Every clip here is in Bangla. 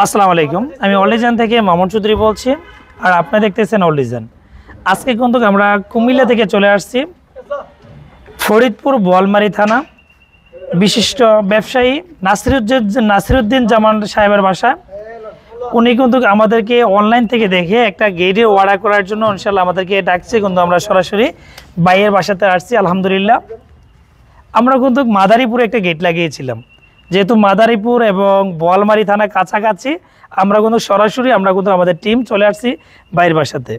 আসসালামু আলাইকুম, আমি অলিজান থেকে মামুন চৌধুরী বলছি। আর আপনারা দেখতেছেন অলিজান। আজকে কিন্তু আমরা কুমিল্লা থেকে চলে আসছি ফরিদপুর বোয়ালমারী থানা, বিশিষ্ট ব্যবসায়ী নাসিরুদ্দিন জামান সাহেবের বাসায়। উনি কিন্তু আমাদেরকে অনলাইন থেকে দেখে একটা গেটে অর্ডার করার জন্য ইনশাল্লাহ আমাদেরকে ডাকছে, কিন্তু আমরা সরাসরি বাইয়ের বাসাতে আসছি। আলহামদুলিল্লাহ, আমরা কিন্তু মাদারীপুরে একটা গেট লাগিয়েছিলাম। যেহেতু মাদারীপুর এবং বোয়ালমারী থানা কাছাকাছি, আমরা কিন্তু সরাসরি আমাদের টিম চলে আসছি বাইরের বাসাতে।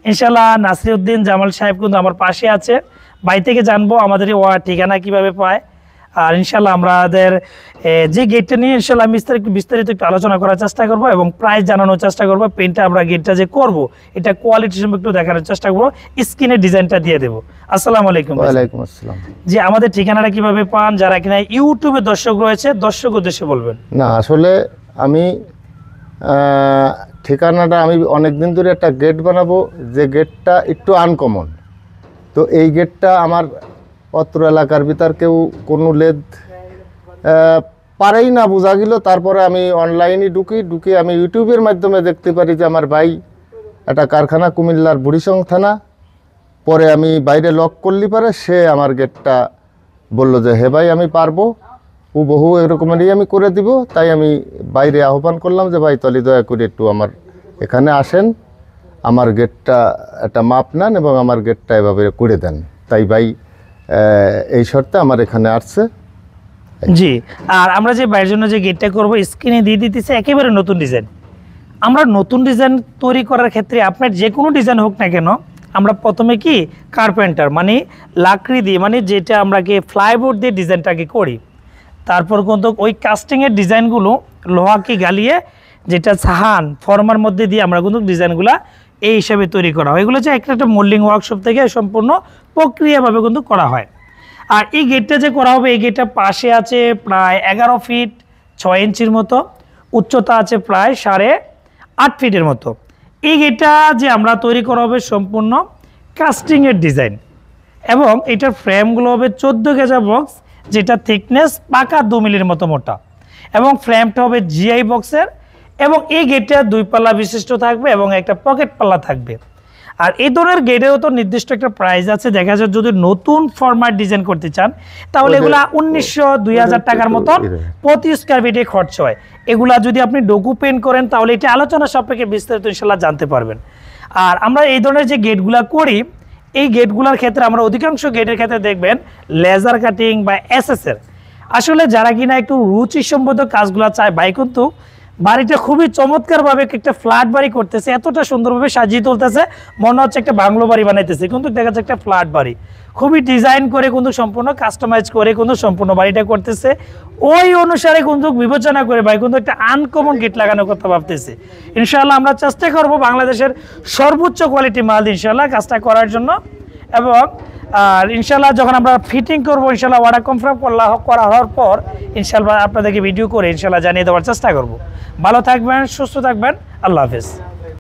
ইনশাল্লাহ নাসিরুদ্দিন জামাল সাহেব কিন্তু আমার পাশে আছে। বাই থেকে জানবো আমাদের ঠিকানা কিভাবে পায়। আর ইনশাল্লাহ আমাদের যে গেটটা নিয়ে ইনশাল্লাহ বিস্তারিত একটু আলোচনা করার চেষ্টা করবো এবং প্রাইস জানানোর চেষ্টা করবো। পেনটা আমরা গেটটা যে করবো এটা কোয়ালিটি সম্পর্কে একটু দেখানোর চেষ্টা করবো, স্ক্রিনের ডিজাইনটা দিয়ে দেবো। আসসালামু আলাইকুম। ওয়ালাইকুম আসসালাম। যে আমাদের ঠিকানাটা কিভাবে পান, যারা কিনা ইউটিউবে দর্শক রয়েছে, দর্শক উদ্দেশ্যে বলবেন। না, আসলে আমি ঠিকানাটা আমি অনেকদিন ধরে একটা গেট বানাবো, যে গেটটা একটু আনকমন। তো এই গেটটা আমার অত্র এলাকার ভিতর কেউ কোনো লেদ পারেই না বোঝা গেল। তারপরে আমি অনলাইনে ঢুকি আমি ইউটিউবের মাধ্যমে দেখতে পারি যে আমার ভাই একটা কারখানা কুমিল্লার বুড়িসং থানা। পরে আমি বাইরে লক করলি পারে সে আমার গেটটা বললো যে হে ভাই আমি পারবো, ও বহু এরকমেরই আমি করে দিব। তাই আমি বাইরে আহ্বান করলাম যে ভাই তলি দয়া করে একটু আমার এখানে আসেন, আমার গেটটা একটা মাপ নেন এবং আমার গেটটা এভাবে করে দেন। তাই ভাই এই শর্তে আমার এখানে আসছে। জি, আর আমরা যে বাইরের জন্য যে গেটটা করবো স্ক্রিনে দিয়ে দিতেছে একেবারে নতুন ডিজাইন। আমরা নতুন ডিজাইন তৈরি করার ক্ষেত্রে আপনার যে কোনো ডিজাইন হোক না কেন, আমরা প্রথমে কি কার্পেন্টার মানে লাকড়ি দিয়ে, মানে যেটা আমরা কি ফ্লাইবোর্ড দিয়ে ডিজাইনটাকে করি। তারপর কিন্তু ওই কাস্টিংয়ের ডিজাইনগুলো লোহাকে গালিয়ে যেটা সাহান ফর্মার মধ্যে দিয়ে আমরা কিন্তু ডিজাইনগুলো এই হিসাবে তৈরি করা হয়। এগুলো যে একটা মোল্ডিং ওয়ার্কশপ থেকে সম্পূর্ণ প্রক্রিয়াভাবে কিন্তু করা হয়। আর এই গেটটা যে করা হবে, এই গেটটা পাশে আছে প্রায় 11 ফিট 6 ইঞ্চির মতো, উচ্চতা আছে প্রায় 8.5 ফিটের মতো। এই গেটটা যে আমরা তৈরি করা হবে সম্পূর্ণ কাস্টিংয়ের ডিজাইন, এবং এটার ফ্রেমগুলো হবে 14 গেজা বক্স, যেটা থিকনেস পাকা 2 মিলির মতো মোটা, এবং ফ্রেমটা হবে জিআই বক্সের। এবং এই গেটটা 2 পাল্লা বিশিষ্ট থাকবে এবং একটা পকেট পাল্লা থাকবে। আর এই ধরনের গেটেও তো নির্দিষ্ট একটা প্রাইস আছে। দেখা যায় যদি নতুন ফরম্যাট ডিজাইন করতে চান তাহলে এগুলা 1900-2000 টাকার মতন প্রতি স্কয়ার ফিটে খরচ হয়। এগুলা যদি আপনি ডোকু পেন্ট করেন তাহলে এটা আলোচনা সাপেক্ষে বিস্তারিত ইনশাল্লাহ জানতে পারবেন। আর আমরা এই ধরনের যে গেটগুলা করি, এই গেটগুলোর ক্ষেত্রে আমরা অধিকাংশ গেটের ক্ষেত্রে দেখবেন লেজার কাটিং বা এসএসের। আসলে যারা কিনা একটু রুচিসম্মত কাজগুলো চায়, ভাই কিন্তু বাড়িটা খুবই চমৎকারভাবে একটা ফ্ল্যাট বাড়ি করতেছে, এতটা সুন্দরভাবে সাজিয়ে তুলতেছে, মনে হচ্ছে একটা বাংলো বাড়ি বানাইতেছে, কিন্তু দেখা যাচ্ছে একটা ফ্ল্যাট বাড়ি। খুবই ডিজাইন করে কিন্তু সম্পূর্ণ কাস্টমাইজ করে কিন্তু সম্পূর্ণ বাড়িটা করতেছে। ওই অনুসারে কিন্তু বিবেচনা করে ভাই কিন্তু একটা আনকমন গেট লাগানোর কথা ভাবতেছে। ইনশাআল্লাহ আমরা চেষ্টা করব বাংলাদেশের সর্বোচ্চ কোয়ালিটি মাল ইনশাআল্লাহ কাজটা করার জন্য। এবং আর ইনশাল্লাহ যখন আমরা ফিটিং করবো, ইনশাল্লাহ অর্ডার কনফার্ম করা হওয়ার পর ইনশাল্লাহ আপনাদেরকে ভিডিও করে ইনশাল্লাহ জানিয়ে দেওয়ার চেষ্টা করব। ভালো থাকবেন, সুস্থ থাকবেন, আল্লাহ হাফেজ।